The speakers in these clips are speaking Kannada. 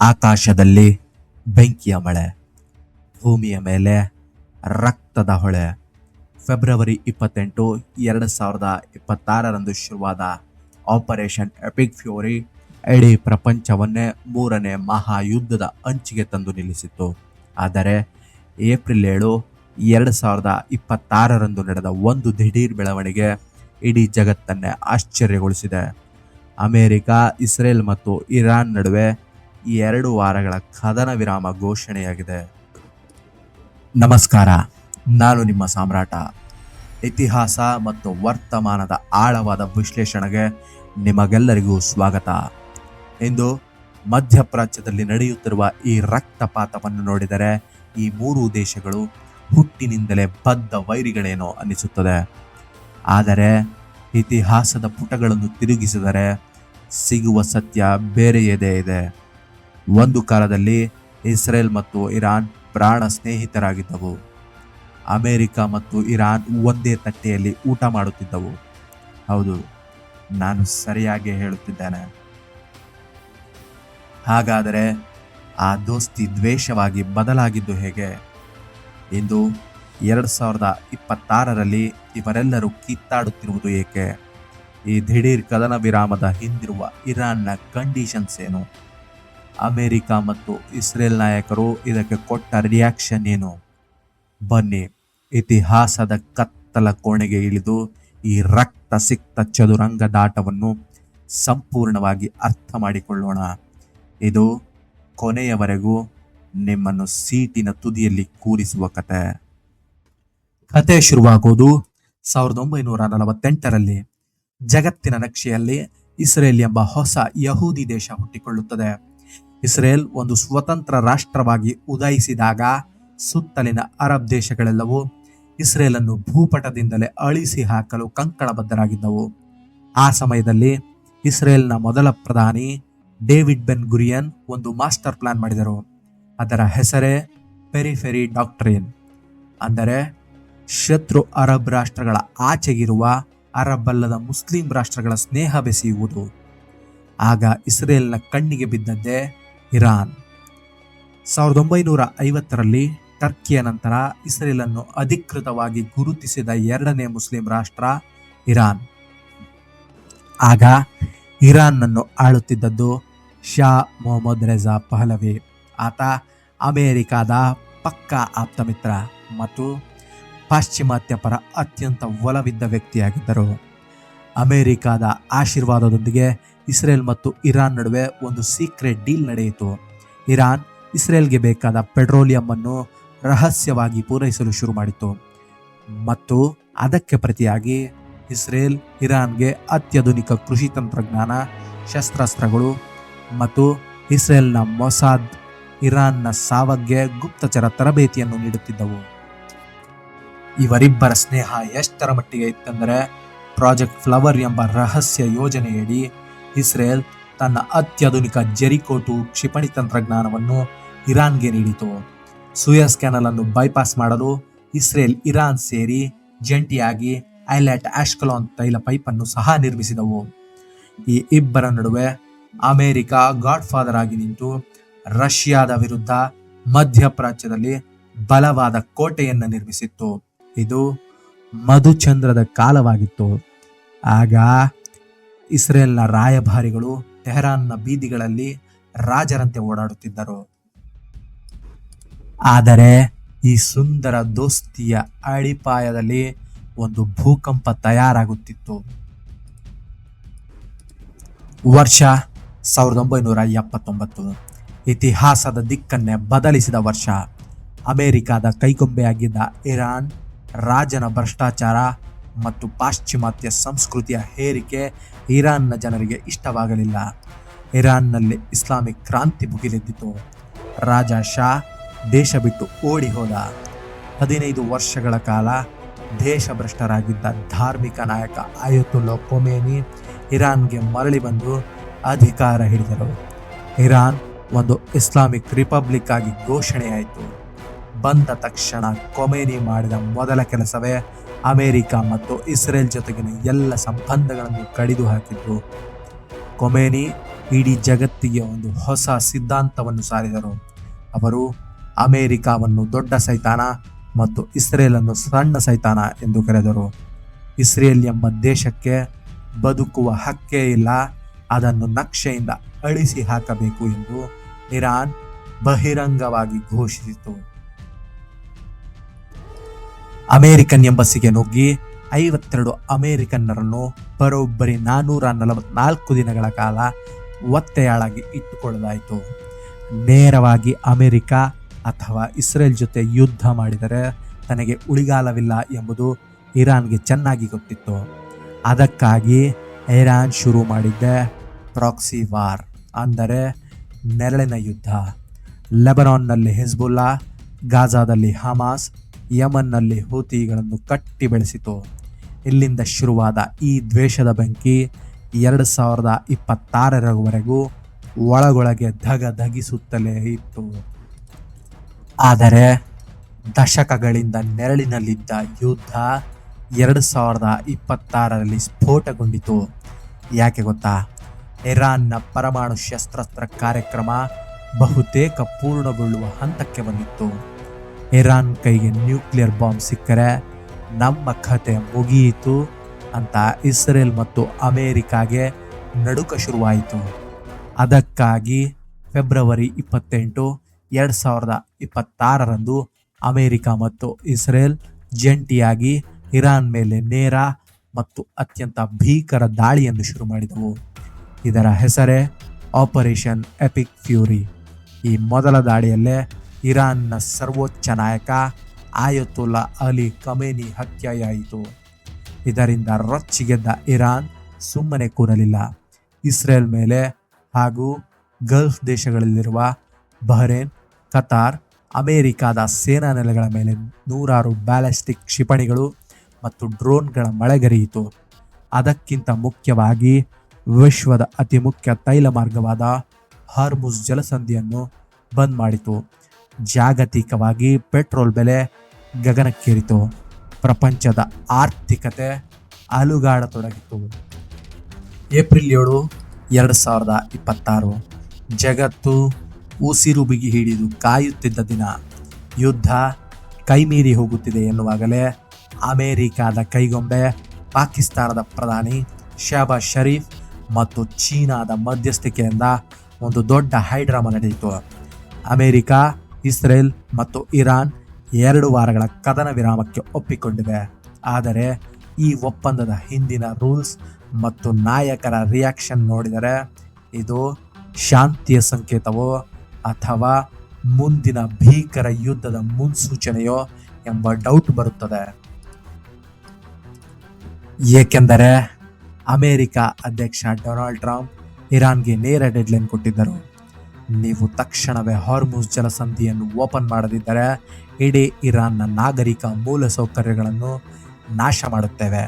ಆಕಾಶದಲ್ಲಿ ಬೆಂಕಿಯ ಮಳೆ, ಭೂಮಿಯ ಮೇಲೆ ರಕ್ತದ ಹೊಳೆ. ಫೆಬ್ರವರಿ 28, 2026 ಶುರುವಾದ ಆಪರೇಷನ್ ಎಪಿಕ್ ಫ್ಯೂರಿ ಇಡೀ ಪ್ರಪಂಚವನ್ನೇ ಮೂರನೇ ಮಹಾಯುದ್ಧದ ಅಂಚಿಗೆ ತಂದು ನಿಲ್ಲಿಸಿತ್ತು. ಆದರೆ ಏಪ್ರಿಲ್ 7, 2026 ನಡೆದ ಒಂದು ದಿಢೀರ್ ಬೆಳವಣಿಗೆ ಇಡೀ ಜಗತ್ತನ್ನೇ ಆಶ್ಚರ್ಯಗೊಳಿಸಿದೆ. ಅಮೆರಿಕ, ಇಸ್ರೇಲ್ ಮತ್ತು ಇರಾನ್ ನಡುವೆ 2 ವಾರಗಳ ಕದನ ವಿರಾಮ ಘೋಷಣೆಯಾಗಿದೆ. ನಮಸ್ಕಾರ, ನಾನು ನಿಮ್ಮ ಸಾಮ್ರಾಟ. ಇತಿಹಾಸ ಮತ್ತು ವರ್ತಮಾನದ ಆಳವಾದ ವಿಶ್ಲೇಷಣೆಗೆ ನಿಮಗೆಲ್ಲರಿಗೂ ಸ್ವಾಗತ. ಇಂದು ಮಧ್ಯಪ್ರಾಚ್ಯದಲ್ಲಿ ನಡೆಯುತ್ತಿರುವ ಈ ರಕ್ತಪಾತವನ್ನು ನೋಡಿದರೆ ಈ 3 ದೇಶಗಳು ಹುಟ್ಟಿನಿಂದಲೇ ಬದ್ಧ ವೈರಿಗಳೇನೋ ಅನ್ನಿಸುತ್ತದೆ. ಆದರೆ ಇತಿಹಾಸದ ಪುಟಗಳನ್ನು ತಿರುಗಿಸಿದರೆ ಸಿಗುವ ಸತ್ಯ ಬೇರೆಯದೇ ಇದೆ. ಒಂದು ಕಾಲದಲ್ಲಿ ಇಸ್ರೇಲ್ ಮತ್ತು ಇರಾನ್ ಪ್ರಾಣ ಸ್ನೇಹಿತರಾಗಿದ್ದವು. ಅಮೆರಿಕ ಮತ್ತು ಇರಾನ್ ಒಂದೇ ತಟ್ಟೆಯಲ್ಲಿ ಊಟ ಮಾಡುತ್ತಿದ್ದವು. ಹೌದು, ನಾನು ಸರಿಯಾಗಿ ಹೇಳುತ್ತಿದ್ದೇನೆ. ಹಾಗಾದರೆ ಆ ದೋಸ್ತಿ ದ್ವೇಷವಾಗಿ ಬದಲಾಗಿದ್ದು ಹೇಗೆ? ಇಂದು 2026 ಇವರೆಲ್ಲರೂ ಕಿತ್ತಾಡುತ್ತಿರುವುದು ಏಕೆ? ಈ ದಿಢೀರ್ ಕದನ ವಿರಾಮದ ಹಿಂದಿರುವ ಇರಾನ್ನ ಕಂಡೀಷನ್ಸ್ ಏನು? ಅಮೆರಿಕ ಮತ್ತು ಇಸ್ರೇಲ್ ನಾಯಕರು ಇದಕ್ಕೆ ಕೊಟ್ಟ ರಿಯಾಕ್ಷನ್ ಏನು? ಬನ್ನಿ, ಇತಿಹಾಸದ ಕತ್ತಲ ಕೋಣೆಗೆ ಇಳಿದು ಈ ರಕ್ತ ಸಿಕ್ತ ಚದುರಂಗದಾಟವನ್ನು ಸಂಪೂರ್ಣವಾಗಿ ಅರ್ಥ ಮಾಡಿಕೊಳ್ಳೋಣ. ಇದು ಕೊನೆಯವರೆಗೂ ನಿಮ್ಮನ್ನು ಸೀಟಿನ ತುದಿಯಲ್ಲಿ ಕೂರಿಸುವ ಕತೆ ಶುರುವಾಗುವುದು 1948 ಜಗತ್ತಿನ ನಕ್ಷೆಯಲ್ಲಿ ಇಸ್ರೇಲ್ ಎಂಬ ಹೊಸ ಯಹೂದಿ ದೇಶ ಹುಟ್ಟಿಕೊಳ್ಳುತ್ತದೆ. ಇಸ್ರೇಲ್ ಒಂದು ಸ್ವತಂತ್ರ ರಾಷ್ಟ್ರವಾಗಿ ಉದಯಿಸಿದಾಗ ಸುತ್ತಲಿನ ಅರಬ್ ದೇಶಗಳೆಲ್ಲವೂ ಇಸ್ರೇಲನ್ನು ಭೂಪಟದಿಂದಲೇ ಅಳಿಸಿ ಹಾಕಲು ಕಂಕಣಬದ್ಧರಾಗಿದ್ದವು. ಆ ಸಮಯದಲ್ಲಿ ಇಸ್ರೇಲ್ನ ಮೊದಲ ಪ್ರಧಾನಿ ಡೇವಿಡ್ ಬೆನ್ ಗುರಿಯನ್ ಒಂದು ಮಾಸ್ಟರ್ ಪ್ಲಾನ್ ಮಾಡಿದರು. ಅದರ ಹೆಸರೇ ಪೆರಿಫೆರಿ ಡಾಕ್ಟ್ರಿನ್. ಅಂದರೆ ಶತ್ರು ಅರಬ್ ರಾಷ್ಟ್ರಗಳ ಆಚೆಗಿರುವ ಅರಬ್ ಅಲ್ಲದ ಮುಸ್ಲಿಂ ರಾಷ್ಟ್ರಗಳ ಸ್ನೇಹ ಬೆಸೆಯುವುದು. ಆಗ ಇಸ್ರೇಲ್ನ ಕಣ್ಣಿಗೆ ಬಿದ್ದದ್ದೇ ಇರಾನ್. 1950 ಟರ್ಕಿಯ ನಂತರ ಇಸ್ರೇಲನ್ನು ಅಧಿಕೃತವಾಗಿ ಗುರುತಿಸಿದ 2ನೇ ಮುಸ್ಲಿಂ ರಾಷ್ಟ್ರ ಇರಾನ್. ಆಗ ಇರಾನ್ನನ್ನು ಆಳುತ್ತಿದ್ದದ್ದು ಶಾ ಮೊಹಮ್ಮದ್ ರೆಜಾ ಪಹಲವಿ. ಆತ ಅಮೆರಿಕಾದ ಪಕ್ಕಾ ಆಪ್ತಮಿತ್ರ ಮತ್ತು ಪಾಶ್ಚಿಮಾತ್ಯ ಪರ ಅತ್ಯಂತ ಒಲವಿದ್ದ ವ್ಯಕ್ತಿಯಾಗಿದ್ದರು. ಅಮೆರಿಕಾದ ಆಶೀರ್ವಾದದೊಂದಿಗೆ ಇಸ್ರೇಲ್ ಮತ್ತು ಇರಾನ್ ನಡುವೆ ಒಂದು ಸೀಕ್ರೆಟ್ ಡೀಲ್ ನಡೆಯಿತು. ಇರಾನ್ ಇಸ್ರೇಲ್ಗೆ ಬೇಕಾದ ಪೆಟ್ರೋಲಿಯಂ ಅನ್ನು ರಹಸ್ಯವಾಗಿ ಪೂರೈಸಲು ಶುರು ಮಾಡಿತು ಮತ್ತು ಅದಕ್ಕೆ ಪ್ರತಿಯಾಗಿ ಇಸ್ರೇಲ್ ಇರಾನ್ಗೆ ಅತ್ಯಾಧುನಿಕ ಕೃಷಿ ತಂತ್ರಜ್ಞಾನ, ಶಸ್ತ್ರಾಸ್ತ್ರಗಳು ಮತ್ತು ಇಸ್ರೇಲ್ನ ಮೊಸಾದ್ ಇರಾನ್ನ ಸಾವಗ್ಗೆ ಗುಪ್ತಚರ ತರಬೇತಿಯನ್ನು ನೀಡುತ್ತಿದ್ದವು. ಇವರಿಬ್ಬರ ಸ್ನೇಹ ಎಷ್ಟರ ಮಟ್ಟಿಗೆ ಇತ್ತೆಂದರೆ ಪ್ರಾಜೆಕ್ಟ್ ಫ್ಲವರ್ ಎಂಬ ರಹಸ್ಯ ಯೋಜನೆಯಡಿ ಇಸ್ರೇಲ್ ತನ್ನ ಅತ್ಯಾಧುನಿಕ ಜೆರಿಕೋ-2 ಕ್ಷಿಪಣಿ ತಂತ್ರಜ್ಞಾನವನ್ನು ಇರಾನ್ಗೆ ನೀಡಿತು. ಸೂಯಸ್ ಕೆನಲ್ ಅನ್ನು ಬೈಪಾಸ್ ಮಾಡಲು ಇಸ್ರೇಲ್ ಇರಾನ್ ಸೇರಿ ಜಂಟಿಯಾಗಿ ಐಲಾಟ್ ಆಶ್ಕಲಾನ್ ತೈಲ ಪೈಪ್ ಅನ್ನು ಸಹ ನಿರ್ಮಿಸಿದವು. ಈ ಇಬ್ಬರ ನಡುವೆ ಅಮೆರಿಕ ಗಾಡ್ ಫಾದರ್ ಆಗಿ ನಿಂತು ರಷ್ಯಾದ ವಿರುದ್ಧ ಮಧ್ಯಪ್ರಾಚ್ಯದಲ್ಲಿ ಬಲವಾದ ಕೋಟೆಯನ್ನು ನಿರ್ಮಿಸಿತ್ತು. ಇದು ಮಧುಚಂದ್ರದ ಕಾಲವಾಗಿತ್ತು. ಆಗ ಇಸ್ರೇಲ್ನ ರಾಯಭಾರಿಗಳು ಟೆಹರಾನ್ನ ಬೀದಿಗಳಲ್ಲಿ ರಾಜರಂತೆ ಓಡಾಡುತ್ತಿದ್ದರು. ಆದರೆ ಈ ಸುಂದರ ದೋಸ್ತಿಯ ಅಡಿಪಾಯದಲ್ಲಿ ಒಂದು ಭೂಕಂಪ ತಯಾರಾಗುತ್ತಿತ್ತು. ವರ್ಷ 1979 ಇತಿಹಾಸದ ದಿಕ್ಕನ್ನೇ ಬದಲಿಸಿದ ವರ್ಷ. ಅಮೆರಿಕದ ಕೈಗೊಂಬೆಯಾಗಿದ್ದ ಇರಾನ್ ರಾಜನ ಭ್ರಷ್ಟಾಚಾರ ಮತ್ತು ಪಾಶ್ಚಿಮಾತ್ಯ ಸಂಸ್ಕೃತಿಯ ಹೇರಿಕೆ ಇರಾನ್ನ ಜನರಿಗೆ ಇಷ್ಟವಾಗಲಿಲ್ಲ. ಇರಾನ್ನಲ್ಲಿ ಇಸ್ಲಾಮಿಕ್ ಕ್ರಾಂತಿ ಭುಗಿಲೆದ್ದಿತು. ರಾಜ ಶಾ ದೇಶ ಬಿಟ್ಟು ಓಡಿ ಹೋದ. 15 ವರ್ಷಗಳ ಕಾಲ ದೇಶಭ್ರಷ್ಟರಾಗಿದ್ದ ಧಾರ್ಮಿಕ ನಾಯಕ ಅಯತುಲ್ಲಾ ಖೊಮೇನಿ ಇರಾನ್ಗೆ ಮರಳಿ ಬಂದು ಅಧಿಕಾರ ಹಿಡಿದರು. ಇರಾನ್ ಒಂದು ಇಸ್ಲಾಮಿಕ್ ರಿಪಬ್ಲಿಕ್ ಆಗಿ ಘೋಷಣೆಯಾಯಿತು. ಬಂದ ತಕ್ಷಣ ಖೊಮೇನಿ ಮಾಡಿದ ಮೊದಲ ಕೆಲಸವೇ ಅಮೆರಿಕ ಮತ್ತು ಇಸ್ರೇಲ್ ಜೊತೆಗಿನ ಎಲ್ಲ ಸಂಬಂಧಗಳನ್ನು ಕಡಿದು ಹಾಕಿದ್ರು. ಖೊಮೇನಿ ಇಡೀ ಜಗತ್ತಿಗೆ ಒಂದು ಹೊಸ ಸಿದ್ಧಾಂತವನ್ನು ಸಾರಿದರು. ಅವರು ಅಮೆರಿಕಾವನ್ನು ದೊಡ್ಡ ಸೈತಾನ ಮತ್ತು ಇಸ್ರೇಲನ್ನು ಸಣ್ಣ ಸೈತಾನ ಎಂದು ಕರೆದರು. ಇಸ್ರೇಲ್ ಎಂಬ ದೇಶಕ್ಕೆ ಬದುಕುವ ಹಕ್ಕೇ ಇಲ್ಲ, ಅದನ್ನು ನಕ್ಷೆಯಿಂದ ಅಳಿಸಿ ಹಾಕಬೇಕು ಎಂದು ಇರಾನ್ ಬಹಿರಂಗವಾಗಿ ಘೋಷಿಸಿತು. ಅಮೆರಿಕನ್ ಎಂಬಸಿಗೆ ನುಗ್ಗಿ 52 ಅಮೆರಿಕನ್ನರನ್ನು ಬರೋಬ್ಬರಿ 444 ದಿನಗಳ ಕಾಲ ಒತ್ತೆಯಾಳಾಗಿ ಇಟ್ಟುಕೊಳ್ಳಲಾಯಿತು. ನೇರವಾಗಿ ಅಮೆರಿಕ ಅಥವಾ ಇಸ್ರೇಲ್ ಜೊತೆ ಯುದ್ಧ ಮಾಡಿದರೆ ತನಗೆ ಉಳಿಗಾಲವಿಲ್ಲ ಎಂಬುದು ಇರಾನ್ಗೆ ಚೆನ್ನಾಗಿ ಗೊತ್ತಿತ್ತು. ಅದಕ್ಕಾಗಿ ಇರಾನ್ ಶುರು ಮಾಡಿದ್ದೆ ಪ್ರಾಕ್ಸಿ ವಾರ್, ಅಂದರೆ ನೆರಳಿನ ಯುದ್ಧ. ಲೆಬನಾನ್ನಲ್ಲಿ ಹಿಜ್ಬುಲ್ಲಾ, ಗಾಜಾದಲ್ಲಿ ಹಮಾಸ್, ಯಮನ್ನಲ್ಲಿ ಹೂತಿಗಳನ್ನು ಕಟ್ಟಿ ಬೆಳೆಸಿತು. ಇಲ್ಲಿಂದ ಶುರುವಾದ ಈ ದ್ವೇಷದ ಬೆಂಕಿ 2026ರವರೆಗೂ ಒಳಗೊಳಗೆ ಧಗಿಸುತ್ತಲೇ ಇತ್ತು. ಆದರೆ ದಶಕಗಳಿಂದ ನೆರಳಿನಲ್ಲಿದ್ದ ಯುದ್ಧ 2026ರಲ್ಲಿ ಸ್ಫೋಟಗೊಂಡಿತು. ಯಾಕೆ ಗೊತ್ತಾ? ಇರಾನ್ನ ಪರಮಾಣು ಶಸ್ತ್ರಾಸ್ತ್ರ ಕಾರ್ಯಕ್ರಮ ಬಹುತೇಕ ಪೂರ್ಣಗೊಳ್ಳುವ ಹಂತಕ್ಕೆ ಬಂದಿತ್ತು. ಇರಾನ್ ಕೈಗೆ ನ್ಯೂಕ್ಲಿಯರ್ ಬಾಂಬ್ ಸಿಕ್ಕರೆ ನಮ್ಮ ಕಥೆ ಮುಗಿಯಿತು ಅಂತ ಇಸ್ರೇಲ್ ಮತ್ತು ಅಮೆರಿಕಾಗೆ ನಡುಕ ಶುರುವಾಯಿತು. ಅದಕ್ಕಾಗಿ ಫೆಬ್ರವರಿ 28, 2026ರಂದು ಅಮೆರಿಕ ಮತ್ತು ಇಸ್ರೇಲ್ ಜಂಟಿಯಾಗಿ ಇರಾನ್ ಮೇಲೆ ನೇರ ಮತ್ತು ಅತ್ಯಂತ ಭೀಕರ ದಾಳಿಯನ್ನು ಶುರು ಮಾಡಿದವು. ಇದರ ಹೆಸರೇ ಆಪರೇಷನ್ ಎಪಿಕ್ ಫ್ಯೂರಿ. ಈ ಮೊದಲ ದಾಳಿಯಲ್ಲೇ ಇರಾನ್ನ ಸರ್ವೋಚ್ಚ ನಾಯಕ ಆಯತೊಲ್ಲಾ ಅಲಿ ಖಮೇನಿ ಹತ್ಯೆಯಾಯಿತು. ಇದರಿಂದ ರೊಚ್ಚಿಗೆದ್ದ ಇರಾನ್ ಸುಮ್ಮನೆ ಕೂರಲಿಲ್ಲ. ಇಸ್ರೇಲ್ ಮೇಲೆ ಹಾಗೂ ಗಲ್ಫ್ ದೇಶಗಳಲ್ಲಿರುವ ಬಹರೇನ್, ಕತಾರ್, ಅಮೆರಿಕಾದ ಸೇನಾ ನೆಲೆಗಳ ಮೇಲೆ 100 ಬ್ಯಾಲಿಸ್ಟಿಕ್ ಕ್ಷಿಪಣಿಗಳು ಮತ್ತು ಡ್ರೋನ್ಗಳ ಮಳೆಗರೆಯಿತು. ಅದಕ್ಕಿಂತ ಮುಖ್ಯವಾಗಿ ವಿಶ್ವದ ಅತಿ ಮುಖ್ಯ ತೈಲ ಮಾರ್ಗವಾದ ಹಾರ್ಮುಜ್ ಜಲಸಂಧಿಯನ್ನು ಬಂದ್ ಮಾಡಿತು. ಜಾಗತಿಕವಾಗಿ ಪೆಟ್ರೋಲ್ ಬೆಲೆ ಗಗನಕ್ಕೇರಿತು. ಪ್ರಪಂಚದ ಆರ್ಥಿಕತೆ ಅಲುಗಾಡತೊಡಗಿತು. ಏಪ್ರಿಲ್ 7, 2026 ಜಗತ್ತು ಉಸಿರು ಬಿಗಿ ಹಿಡಿದು ಕಾಯುತ್ತಿದ್ದ ದಿನ. ಯುದ್ಧ ಕೈಮೀರಿ ಹೋಗುತ್ತಿದೆ ಎನ್ನುವಾಗಲೇ ಅಮೆರಿಕಾದ ಕೈಗೊಂಬೆ ಪಾಕಿಸ್ತಾನದ ಪ್ರಧಾನಿ ಶಹಬಾಜ್ ಶರೀಫ್ ಮತ್ತು ಚೀನಾದ ಮಧ್ಯಸ್ಥಿಕೆಯಿಂದ ಒಂದು ದೊಡ್ಡ ಹೈಡ್ರಾಮಾ ನಡೆಯಿತು. ಅಮೆರಿಕ, ಇಸ್ರೇಲ್ ಮತ್ತು ಇರಾನ್ 2 ವಾರಗಳ ಕದನ ವಿರಾಮಕ್ಕೆ ಒಪ್ಪಿಕೊಂಡಿವೆ. ಆದರೆ ಈ ಒಪ್ಪಂದದ ಹಿಂದಿನ ರೂಲ್ಸ್ ಮತ್ತು ನಾಯಕರ ರಿಯಾಕ್ಷನ್ ನೋಡಿದರೆ ಇದು ಶಾಂತಿಯ ಸಂಕೇತವೋ ಅಥವಾ ಮುಂದಿನ ಭೀಕರ ಯುದ್ಧದ ಮುನ್ಸೂಚನೆಯೋ ಎಂಬ ಡೌಟ್ ಬರುತ್ತದೆ. ಏಕೆಂದರೆ ಅಮೆರಿಕ ಅಧ್ಯಕ್ಷ ಡೊನಾಲ್ಡ್ ಟ್ರಂಪ್ ಇರಾನ್ಗೆ ನೇರ ಡೆಡ್ಲೈನ್ ಕೊಟ್ಟಿದ್ದರು. ನೀವು ತಕ್ಷಣವೇ ಹಾರ್ಮುಜ್ ಜಲಸಂಧಿಯನ್ನು ಓಪನ್ ಮಾಡದಿದ್ದರೆ ಇಡೀ ಇರಾನ್ನ ನಾಗರಿಕ ಮೂಲಸೌಕರ್ಯಗಳನ್ನು ನಾಶ ಮಾಡುತ್ತೇವೆ,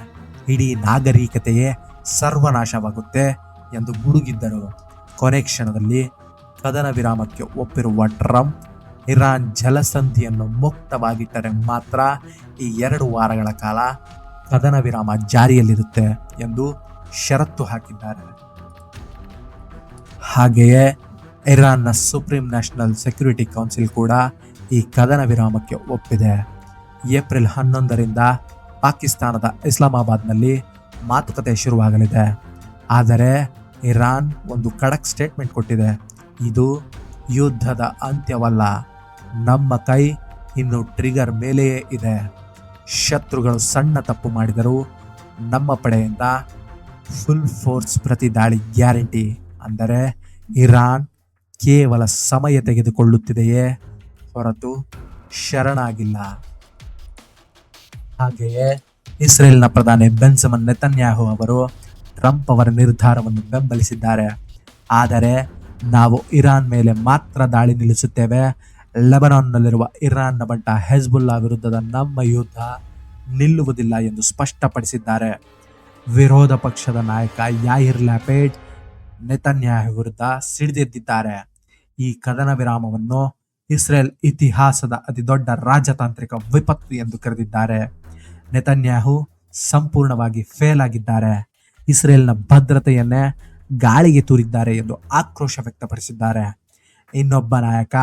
ಇಡೀ ನಾಗರಿಕತೆಯೇ ಸರ್ವನಾಶವಾಗುತ್ತೆ ಎಂದು ಗುಡುಗಿದ್ದರು. ಕೊನೆ ಕ್ಷಣದಲ್ಲಿ ಕದನ ವಿರಾಮಕ್ಕೆ ಒಪ್ಪಿರುವ ಟ್ರಂಪ್ ಇರಾನ್ ಜಲಸಂಧಿಯನ್ನು ಮುಕ್ತವಾಗಿಟ್ಟರೆ ಮಾತ್ರ ಈ 2 ವಾರಗಳ ಕಾಲ ಕದನ ವಿರಾಮ ಜಾರಿಯಲ್ಲಿರುತ್ತೆ ಎಂದು ಷರತ್ತು ಹಾಕಿದ್ದಾರೆ. ಹಾಗೆಯೇ ಇರಾನ್ನ ಸುಪ್ರೀಂ ನ್ಯಾಷನಲ್ ಸೆಕ್ಯೂರಿಟಿ ಕೌನ್ಸಿಲ್ ಕೂಡ ಈ ಕದನ ವಿರಾಮಕ್ಕೆ ಒಪ್ಪಿದೆ. ಏಪ್ರಿಲ್ 11ರಿಂದ ಪಾಕಿಸ್ತಾನದ ಇಸ್ಲಾಮಾಬಾದ್ನಲ್ಲಿ ಮಾತುಕತೆ ಶುರುವಾಗಲಿದೆ. ಆದರೆ ಇರಾನ್ ಒಂದು ಖಡಕ್ ಸ್ಟೇಟ್ಮೆಂಟ್ ಕೊಟ್ಟಿದೆ. ಇದು ಯುದ್ಧದ ಅಂತ್ಯವಲ್ಲ, ನಮ್ಮ ಕೈ ಇನ್ನು ಟ್ರಿಗರ್ ಮೇಲೆಯೇ ಇದೆ. ಶತ್ರುಗಳು ಸಣ್ಣ ತಪ್ಪು ಮಾಡಿದರೂ ನಮ್ಮ ಪಡೆಯಿಂದ ಫುಲ್ ಫೋರ್ಸ್ ಪ್ರತಿ ದಾಳಿ ಗ್ಯಾರಂಟಿ. ಅಂದರೆ ಇರಾನ್ ಕೇವಲ ಸಮಯ ತೆಗೆದುಕೊಳ್ಳುತ್ತಿದೆಯೇ ಹೊರತು ಶರಣಾಗಿಲ್ಲ. ಹಾಗೆಯೇ ಇಸ್ರೇಲ್ನ ಪ್ರಧಾನಿ ಬೆಂಜಮಿನ್ ನೆತನ್ಯಾಹು ಅವರು ಟ್ರಂಪ್ ಅವರ ನಿರ್ಧಾರವನ್ನು ಬೆಂಬಲಿಸಿದ್ದಾರೆ. ಆದರೆ ನಾವು ಇರಾನ್ ಮೇಲೆ ಮಾತ್ರ ದಾಳಿ ನಿಲ್ಲಿಸುತ್ತೇವೆ, ಲೆಬನಾನ್ನಲ್ಲಿರುವ ಇರಾನ್ನ ಬಂಟ ಹೆಜ್ಬುಲ್ಲಾ ವಿರುದ್ಧದ ನಮ್ಮ ಯುದ್ಧ ನಿಲ್ಲುವುದಿಲ್ಲ ಎಂದು ಸ್ಪಷ್ಟಪಡಿಸಿದ್ದಾರೆ. ವಿರೋಧ ಪಕ್ಷದ ನಾಯಕ ಯಾಯಿರ್ ಲ್ಯಾಪಿಡ್ ನೆತನ್ಯಾಹು ವಿರುದ್ಧ ಸಿಡಿದೆದ್ದಿದ್ದಾರೆ. ಈ ಕದನ ವಿರಾಮವನ್ನು ಇಸ್ರೇಲ್ ಇತಿಹಾಸದ ಅತಿದೊಡ್ಡ ರಾಜತಾಂತ್ರಿಕ ವಿಪತ್ತು ಎಂದು ಕರೆದಿದ್ದಾರೆ. ನೆತನ್ಯಾಹು ಸಂಪೂರ್ಣವಾಗಿ ಫೇಲ್ ಆಗಿದ್ದಾರೆ. ಇಸ್ರೇಲ್ನ ಭದ್ರತೆಯನ್ನೇ ಗಾಳಿಗೆ ತೂರಿದ್ದಾರೆ ಎಂದು ಆಕ್ರೋಶ ವ್ಯಕ್ತಪಡಿಸಿದ್ದಾರೆ. ಇನ್ನೊಬ್ಬ ನಾಯಕ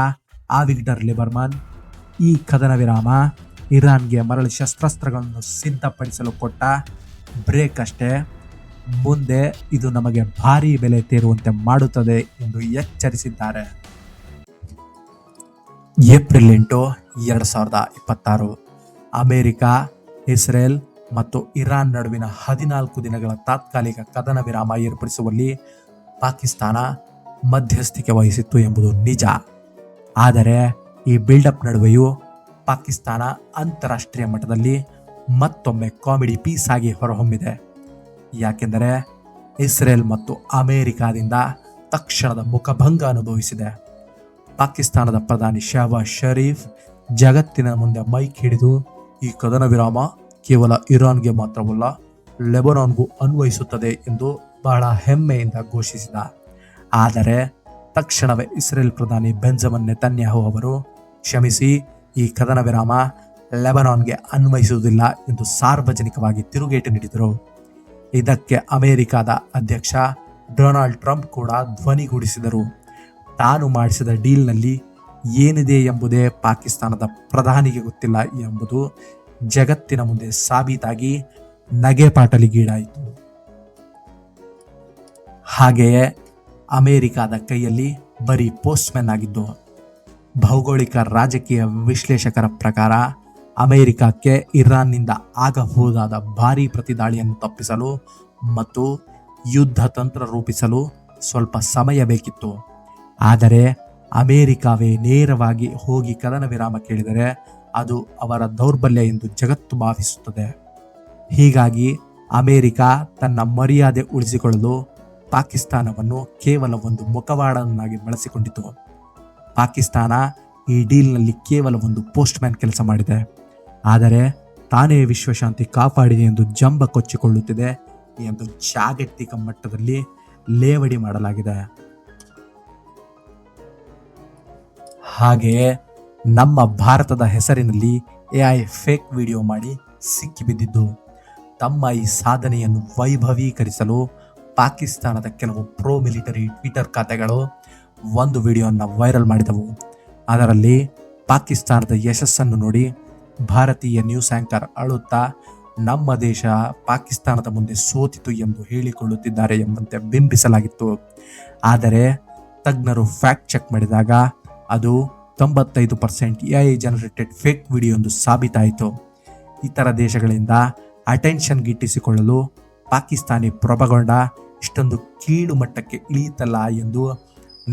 ಅವಿಗ್ಡರ್ ಲಿಬರ್ಮನ್ ಈ ಕದನ ವಿರಾಮ ಇರಾನ್ಗೆ ಮರಳಿ ಶಸ್ತ್ರಾಸ್ತ್ರಗಳನ್ನು ಸಿದ್ಧಪಡಿಸಲು ಕೊಟ್ಟ ಬ್ರೇಕ್ ಅಷ್ಟೇ, ಮುಂದೆ ಇದು ನಮಗೆ ಭಾರೀ ಬೆಲೆ ತೆರುವಂತೆ ಮಾಡುತ್ತದೆ ಎಂದು ಎಚ್ಚರಿಸಿದ್ದಾರೆ. ಏಪ್ರಿಲ್ 8, 2026 ಅಮೆರಿಕ, ಇಸ್ರೇಲ್ ಮತ್ತು ಇರಾನ್ ನಡುವಿನ 14 ದಿನಗಳ ತಾತ್ಕಾಲಿಕ ಕದನ ವಿರಾಮ ಏರ್ಪಡಿಸುವಲ್ಲಿ ಪಾಕಿಸ್ತಾನ ಮಧ್ಯಸ್ಥಿಕೆ ವಹಿಸಿತ್ತು ಎಂಬುದು ನಿಜ. ಆದರೆ ಈ ಬಿಲ್ಡಪ್ ನಡುವೆಯೂ ಪಾಕಿಸ್ತಾನ ಅಂತಾರಾಷ್ಟ್ರೀಯ ಮಟ್ಟದಲ್ಲಿ ಮತ್ತೊಮ್ಮೆ ಕಾಮಿಡಿ ಪೀಸ್ ಆಗಿ ಹೊರಹೊಮ್ಮಿದೆ. ಯಾಕೆಂದರೆ ಇಸ್ರೇಲ್ ಮತ್ತು ಅಮೆರಿಕಾದಿಂದ ತಕ್ಷಣದ ಮುಖಭಂಗ ಅನುಭವಿಸಿದೆ. ಪಾಕಿಸ್ತಾನದ ಪ್ರಧಾನಿ ಶಹಬಾಜ್ ಶರೀಫ್ ಜಗತ್ತಿನ ಮುಂದೆ ಮೈಕ್ ಹಿಡಿದು ಈ ಕದನ ವಿರಾಮ ಕೇವಲ ಇರಾನ್ಗೆ ಮಾತ್ರವಲ್ಲ, ಲೆಬನಾನ್ಗೂ ಅನ್ವಯಿಸುತ್ತದೆ ಎಂದು ಬಹಳ ಹೆಮ್ಮೆಯಿಂದ ಘೋಷಿಸಿದ. ಆದರೆ ತಕ್ಷಣವೇ ಇಸ್ರೇಲ್ ಪ್ರಧಾನಿ ಬೆಂಜಮಿನ್ ನೆತನ್ಯಾಹು ಅವರು ಕ್ಷಮಿಸಿ, ಈ ಕದನ ವಿರಾಮ ಲೆಬನಾನ್ಗೆ ಅನ್ವಯಿಸುವುದಿಲ್ಲ ಎಂದು ಸಾರ್ವಜನಿಕವಾಗಿ ತಿರುಗೇಟು ನೀಡಿದರು. ಇದಕ್ಕೆ ಅಮೆರಿಕದ ಅಧ್ಯಕ್ಷ ಡೊನಾಲ್ಡ್ ಟ್ರಂಪ್ ಕೂಡ ಧ್ವನಿಗೂಡಿಸಿದರು. ತಾನು ಮಾಡಿಸಿದ ಡೀಲ್ನಲ್ಲಿ ಏನಿದೆ ಎಂಬುದೇ ಪಾಕಿಸ್ತಾನದ ಪ್ರಧಾನಿಗೆ ಗೊತ್ತಿಲ್ಲ ಎಂಬುದು ಜಗತ್ತಿನ ಮುಂದೆ ಸಾಬೀತಾಗಿ ನಗೆಪಾಟಲಿಗೀಡಾಯಿತು. ಹಾಗೆಯೇ ಅಮೆರಿಕದ ಕೈಯಲ್ಲಿ ಬರೀ ಪೋಸ್ಟ್ಮನ್ ಆಗಿದ್ದು. ಭೌಗೋಳಿಕ ರಾಜಕೀಯ ವಿಶ್ಲೇಷಕರ ಪ್ರಕಾರ ಅಮೆರಿಕಕ್ಕೆ ಇರಾನ್ನಿಂದ ಆಗಬಹುದಾದ ಭಾರೀ ಪ್ರತಿದಾಳಿಯನ್ನು ತಪ್ಪಿಸಲು ಮತ್ತು ಯುದ್ಧ ತಂತ್ರ ರೂಪಿಸಲು ಸ್ವಲ್ಪ ಸಮಯ ಬೇಕಿತ್ತು. ಆದರೆ ಅಮೆರಿಕವೇ ನೇರವಾಗಿ ಹೋಗಿ ಕದನ ವಿರಾಮ ಕೇಳಿದರೆ ಅದು ಅವರ ದೌರ್ಬಲ್ಯ ಎಂದು ಜಗತ್ತು ಭಾವಿಸುತ್ತದೆ. ಹೀಗಾಗಿ ಅಮೆರಿಕ ತನ್ನ ಮರ್ಯಾದೆ ಉಳಿಸಿಕೊಳ್ಳಲು ಪಾಕಿಸ್ತಾನವನ್ನು ಕೇವಲ ಒಂದು ಮುಖವಾಡವನ್ನಾಗಿ ಬಳಸಿಕೊಂಡಿತು. ಪಾಕಿಸ್ತಾನ ಈ ಡೀಲ್ನಲ್ಲಿ ಕೇವಲ ಒಂದು ಪೋಸ್ಟ್ಮ್ಯಾನ್ ಕೆಲಸ ಮಾಡಿದೆ, ಆದರೆ ತಾನೇ ವಿಶ್ವಶಾಂತಿ ಕಾಪಾಡಿದೆ ಎಂದು ಜಂಬ ಕೊಚ್ಚಿಕೊಳ್ಳುತ್ತಿದೆ ಎಂದು ಜಾಗತಿಕ ಮಟ್ಟದಲ್ಲಿ ಲೇವಡಿ ಮಾಡಲಾಗಿದೆ. ಹಾಗೆಯೇ ನಮ್ಮ ಭಾರತದ ಹೆಸರಿನಲ್ಲಿ AI ಫೇಕ್ ವಿಡಿಯೋ ಮಾಡಿ ಸಿಕ್ಕಿಬಿದ್ದಿದ್ದು. ತಮ್ಮ ಈ ಸಾಧನೆಯನ್ನು ವೈಭವೀಕರಿಸಲು ಪಾಕಿಸ್ತಾನದ ಕೆಲವು ಪ್ರೋ ಮಿಲಿಟರಿ ಟ್ವಿಟರ್ ಖಾತೆಗಳು ಒಂದು ವಿಡಿಯೋವನ್ನು ವೈರಲ್ ಮಾಡಿದವು. ಅದರಲ್ಲಿ ಪಾಕಿಸ್ತಾನದ ಯಶಸ್ಸನ್ನು ನೋಡಿ ಭಾರತೀಯ ನ್ಯೂಸ್ ಆಂಕರ್ ಅಳುತ್ತಾ ನಮ್ಮ ದೇಶ ಪಾಕಿಸ್ತಾನದ ಮುಂದೆ ಸೋತಿತು ಎಂದು ಹೇಳಿಕೊಳ್ಳುತ್ತಿದ್ದಾರೆ ಎಂಬಂತೆ ಬಿಂಬಿಸಲಾಗಿತ್ತು. ಆದರೆ ತಜ್ಞರು ಫ್ಯಾಕ್ಟ್ ಚೆಕ್ ಮಾಡಿದಾಗ ಅದು 95% AI ಜನರೇಟೆಡ್ ಫೇಕ್ ವಿಡಿಯೋ ಎಂದು ಸಾಬೀತಾಯಿತು. ಇತರ ದೇಶಗಳಿಂದ ಅಟೆನ್ಷನ್ ಗಿಟ್ಟಿಸಿಕೊಳ್ಳಲು ಪಾಕಿಸ್ತಾನಿ ಪ್ರೊಪಗಂಡ ಇಷ್ಟೊಂದು ಕೀಳು ಮಟ್ಟಕ್ಕೆ ಇಳಿಯಿತಲ್ಲ ಎಂದು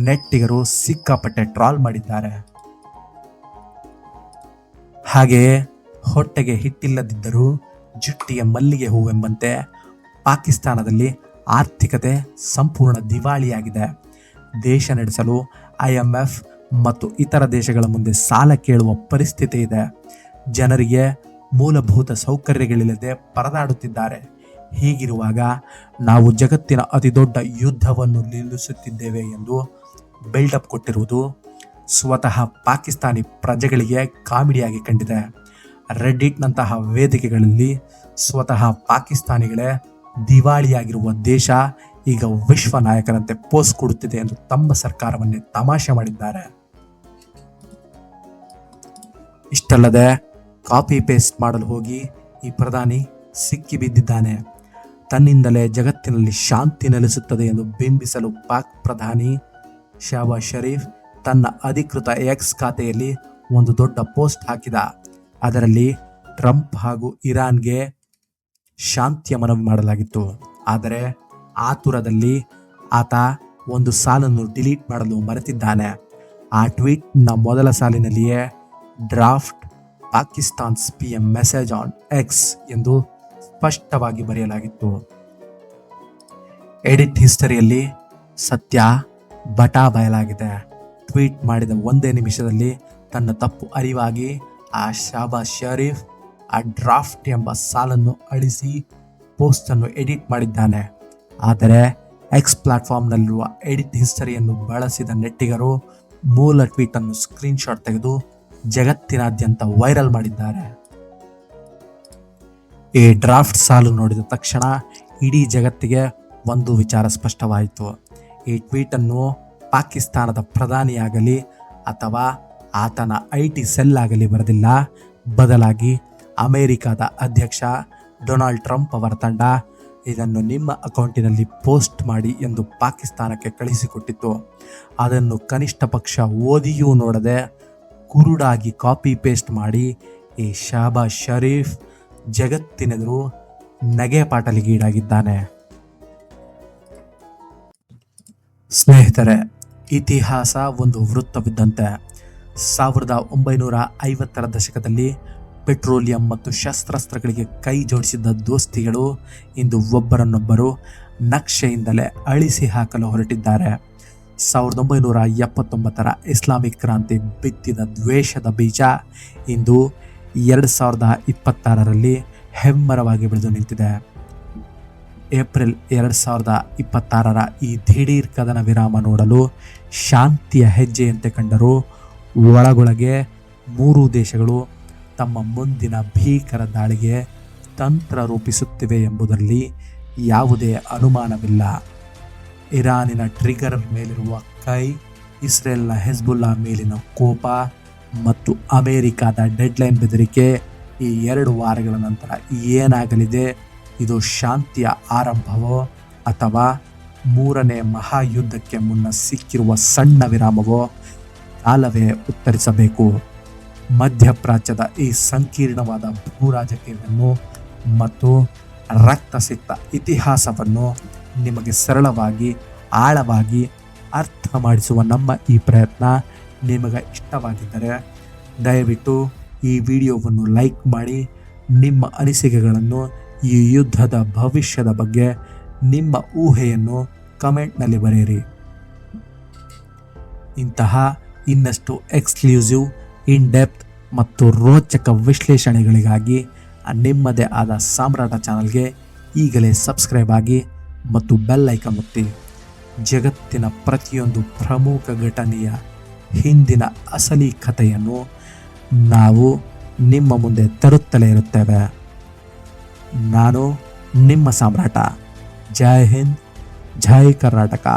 ನೆಟ್ಟಿಗರು ಸಿಕ್ಕಾಪಟ್ಟೆ ಟ್ರಾಲ್ ಮಾಡಿದ್ದಾರೆ. ಹಾಗೆಯೇ ಹೊಟ್ಟೆಗೆ ಹಿಟ್ಟಿಲ್ಲದಿದ್ದರೂ ಜುಟ್ಟಿಗೆ ಮಲ್ಲಿಗೆ ಹೂವೆಂಬಂತೆ ಪಾಕಿಸ್ತಾನದಲ್ಲಿ ಆರ್ಥಿಕತೆ ಸಂಪೂರ್ಣ ದಿವಾಳಿಯಾಗಿದೆ. ದೇಶ ನಡೆಸಲು IMF ಮತ್ತು ಇತರ ದೇಶಗಳ ಮುಂದೆ ಸಾಲ ಕೇಳುವ ಪರಿಸ್ಥಿತಿ ಇದೆ. ಜನರಿಗೆ ಮೂಲಭೂತ ಸೌಕರ್ಯಗಳಿಲ್ಲದೆ ಪರದಾಡುತ್ತಿದ್ದಾರೆ. ಹೀಗಿರುವಾಗ ನಾವು ಜಗತ್ತಿನ ಅತಿದೊಡ್ಡ ಯುದ್ಧವನ್ನು ನಿಲ್ಲಿಸುತ್ತಿದ್ದೇವೆ ಎಂದು ಬಿಲ್ಡಪ್ ಕೊಟ್ಟಿರುವುದು ಸ್ವತಃ ಪಾಕಿಸ್ತಾನಿ ಪ್ರಜೆಗಳಿಗೆ ಕಾಮಿಡಿಯಾಗಿ ಕಂಡಿದೆ. ರೆಡ್ಡಿಟ್ನಂತಹ ವೇದಿಕೆಗಳಲ್ಲಿ ಸ್ವತಃ ಪಾಕಿಸ್ತಾನಿಗಳೇ ದಿವಾಳಿಯಾಗಿರುವ ದೇಶ ಈಗ ವಿಶ್ವ ನಾಯಕರಂತೆ ಪೋಸ್ ಕೊಡುತ್ತಿದೆ ಎಂದು ತಮ್ಮ ಸರ್ಕಾರವನ್ನೇ ತಮಾಷೆ ಮಾಡಿದ್ದಾರೆ. ಇಷ್ಟಲ್ಲದೆ ಕಾಪಿ ಪೇಸ್ಟ್ ಮಾಡಲು ಹೋಗಿ ಈ ಪ್ರಧಾನಿ ಸಿಕ್ಕಿ ಬಿದ್ದಿದ್ದಾನೆ. ತನ್ನಿಂದಲೇ ಜಗತ್ತಿನಲ್ಲಿ ಶಾಂತಿ ನೆಲೆಸುತ್ತದೆ ಎಂದು ಬಿಂಬಿಸಲು ಪಾಕ್ ಪ್ರಧಾನಿ ಶಹಬಾಜ್ ಶರೀಫ್ ತನ್ನ ಅಧಿಕೃತ ಎಕ್ಸ್ ಖಾತೆಯಲ್ಲಿ ಒಂದು ದೊಡ್ಡ ಪೋಸ್ಟ್ ಹಾಕಿದ. ಅದರಲ್ಲಿ ಟ್ರಂಪ್ ಹಾಗೂ ಇರಾನ್ಗೆ ಶಾಂತಿಯ ಮನವಿ ಮಾಡಲಾಗಿತ್ತು. ಆದರೆ ಆತುರದಲ್ಲಿ ಆತ ಒಂದು ಸಾಲನ್ನು ಡಿಲೀಟ್ ಮಾಡಲು ಮರೆತಿದ್ದಾನೆ. ಆ ಟ್ವೀಟ್ನ ಮೊದಲ ಸಾಲಿನಲ್ಲಿಯೇ draft Pakistan's PM message on X ಎಂದು ಸ್ಪಷ್ಟವಾಗಿ ಬರೆಯಲಾಗಿತ್ತು. ಎಡಿಟ್ ಹಿಸ್ಟರಿಯಲ್ಲಿ ಸತ್ಯ ಬಟಾ ಬಯಲಾಗಿದೆ. ಟ್ವೀಟ್ ಮಾಡಿದ ಒಂದೇ ನಿಮಿಷದಲ್ಲಿ ತನ್ನ ತಪ್ಪು ಅರಿವಾಗಿ ಆ ಶಹಬಾಜ್ ಶರೀಫ್ ಆ ಡ್ರಾಫ್ಟ್ ಎಂಬ ಸಾಲನ್ನು ಅಳಿಸಿ ಪೋಸ್ಟನ್ನು ಎಡಿಟ್ ಮಾಡಿದ್ದಾನೆ. ಆದರೆ ಎಕ್ಸ್ ಪ್ಲಾಟ್ಫಾರ್ಮ್ನಲ್ಲಿರುವ ಎಡಿಟ್ ಹಿಸ್ಟರಿಯನ್ನು ಬಳಸಿದ ನೆಟ್ಟಿಗರು ಮೂಲ ಟ್ವೀಟನ್ನು ಸ್ಕ್ರೀನ್ಶಾಟ್ ತೆಗೆದು ಜಗತ್ತಿನಾದ್ಯಂತ ವೈರಲ್ ಮಾಡಿದ್ದಾರೆ. ಈ ಡ್ರಾಫ್ಟ್ ಸಾಲು ನೋಡಿದ ತಕ್ಷಣ ಇಡೀ ಜಗತ್ತಿಗೆ ಒಂದು ವಿಚಾರ ಸ್ಪಷ್ಟವಾಯಿತು. ಈ ಟ್ವೀಟನ್ನು ಪಾಕಿಸ್ತಾನದ ಪ್ರಧಾನಿಯಾಗಲಿ ಅಥವಾ ಆತನ IT ಸೆಲ್ ಆಗಲಿ ಬರೆದಿಲ್ಲ. ಬದಲಾಗಿ ಅಮೆರಿಕದ ಅಧ್ಯಕ್ಷ ಡೊನಾಲ್ಡ್ ಟ್ರಂಪ್ ಅವರ ತಂಡ ಇದನ್ನು ನಿಮ್ಮ ಅಕೌಂಟಿನಲ್ಲಿ ಪೋಸ್ಟ್ ಮಾಡಿ ಎಂದು ಪಾಕಿಸ್ತಾನಕ್ಕೆ ಕಳಿಸಿಕೊಟ್ಟಿತ್ತು. ಅದನ್ನು ಕನಿಷ್ಠ ಪಕ್ಷ ಓದಿಯೂ ನೋಡದೆ ಕುರುಡಾಗಿ ಕಾಪಿ ಪೇಸ್ಟ್ ಮಾಡಿ ಈ ಶಹಬಾಜ್ ಶರೀಫ್ ಜಗತ್ತಿನೆದುರು ನಗೆ ಪಾಟಲಿಗೀಡಾಗಿದ್ದಾನೆ. ಸ್ನೇಹಿತರೆ, ಇತಿಹಾಸ ಒಂದು ವೃತ್ತವಿದ್ದಂತೆ 1950ರ ದಶಕದಲ್ಲಿ ಪೆಟ್ರೋಲಿಯಂ ಮತ್ತು ಶಸ್ತ್ರಾಸ್ತ್ರಗಳಿಗೆ ಕೈ ಜೋಡಿಸಿದ್ದ ದೋಸ್ತಿಗಳು ಇಂದು ಒಬ್ಬರನ್ನೊಬ್ಬರು ನಕ್ಷೆಯಿಂದಲೇ ಅಳಿಸಿ ಹಾಕಲು ಹೊರಟಿದ್ದಾರೆ. 1979ರ ಇಸ್ಲಾಮಿಕ್ ಕ್ರಾಂತಿ ಬಿತ್ತಿದ ದ್ವೇಷದ ಬೀಜ ಇಂದು 2026ರಲ್ಲಿ ಹೆಮ್ಮರವಾಗಿ ಬೆಳೆದು ನಿಂತಿದೆ. ಏಪ್ರಿಲ್ 2026ರ ಈ ದಿಢೀರ್ ಕದನ ವಿರಾಮ ನೋಡಲು ಶಾಂತಿಯ ಹೆಜ್ಜೆಯಂತೆ ಕಂಡರೂ ಒಳಗೊಳಗೆ ಮೂರೂ ದೇಶಗಳು ತಮ್ಮ ಮುಂದಿನ ಭೀಕರ ದಾಳಿಗೆ ತಂತ್ರ ರೂಪಿಸುತ್ತಿವೆ ಎಂಬುದರಲ್ಲಿ ಯಾವುದೇ ಅನುಮಾನವಿಲ್ಲ. ಇರಾನಿನ ಟ್ರಿಗರ್ ಮೇಲಿರುವ ಕೈ, ಇಸ್ರೇಲ್ನ ಹೆಜ್ಬುಲ್ಲಾ ಮೇಲಿನ ಕೋಪ ಮತ್ತು ಅಮೆರಿಕದ ಡೆಡ್ಲೈನ್ ಬೆದರಿಕೆ, ಈ 2 ವಾರಗಳ ನಂತರ ಏನಾಗಲಿದೆ? ಇದು ಶಾಂತಿಯ ಆರಂಭವೋ ಅಥವಾ 3ನೇ ಮಹಾಯುದ್ಧಕ್ಕೆ ಮುನ್ನ ಸಿಕ್ಕಿರುವ ಸಣ್ಣ ವಿರಾಮವೋ? ಕಾಲವೇ ಉತ್ತರಿಸಬೇಕು. ಮಧ್ಯಪ್ರಾಚ್ಯದ ಈ ಸಂಕೀರ್ಣವಾದ ಭೂರಾಜಕೀಯವನ್ನು ಮತ್ತು ರಕ್ತಸಿಕ್ತ ಇತಿಹಾಸವನ್ನು ನಿಮಗೆ ಸರಳವಾಗಿ ಆಳವಾಗಿ ಅರ್ಥ ಮಾಡಿಸುವ ನಮ್ಮ ಈ ಪ್ರಯತ್ನ ನಿಮಗೆ ಇಷ್ಟವಾಗಿದ್ದರೆ ದಯವಿಟ್ಟು ಈ ವಿಡಿಯೋವನ್ನು ಲೈಕ್ ಮಾಡಿ. ನಿಮ್ಮ ಅನಿಸಿಕೆಗಳನ್ನು, ಈ ಯುದ್ಧದ ಭವಿಷ್ಯದ ಬಗ್ಗೆ ನಿಮ್ಮ ಊಹೆಯನ್ನು ಕಮೆಂಟ್ನಲ್ಲಿ ಬರೆಯಿರಿ. ಇಂತಹ ಇನ್ನಷ್ಟು ಎಕ್ಸ್ಕ್ಲೂಸಿವ್, ಇನ್ ಡೆಪ್ತ್ ಮತ್ತು ರೋಚಕ ವಿಶ್ಲೇಷಣೆಗಳಿಗಾಗಿ ನಿಮ್ಮದೇ ಆದ ಸಾಮ್ರಾಟ ಚಾನಲ್ಗೆ ಈಗಲೇ ಸಬ್ಸ್ಕ್ರೈಬ್ ಆಗಿ ಮತ್ತು ಬೆಲ್ ಐಕಾನ್ ಒತ್ತಿ. ಜಗತ್ತಿನ ಪ್ರತಿಯೊಂದು ಪ್ರಮುಖ ಘಟನೆಯ ಹಿಂದಿನ ಅಸಲಿ ಕಥೆಯನ್ನು ನಾವು ನಿಮ್ಮ ಮುಂದೆ ತರುತ್ತಲೇ ಇರುತ್ತೇವೆ. ನಾನು ನಿಮ್ಮ ಸಾಮ್ರಾಟ. ಜೈ ಹಿಂದ್, ಜೈ ಕರ್ನಾಟಕ.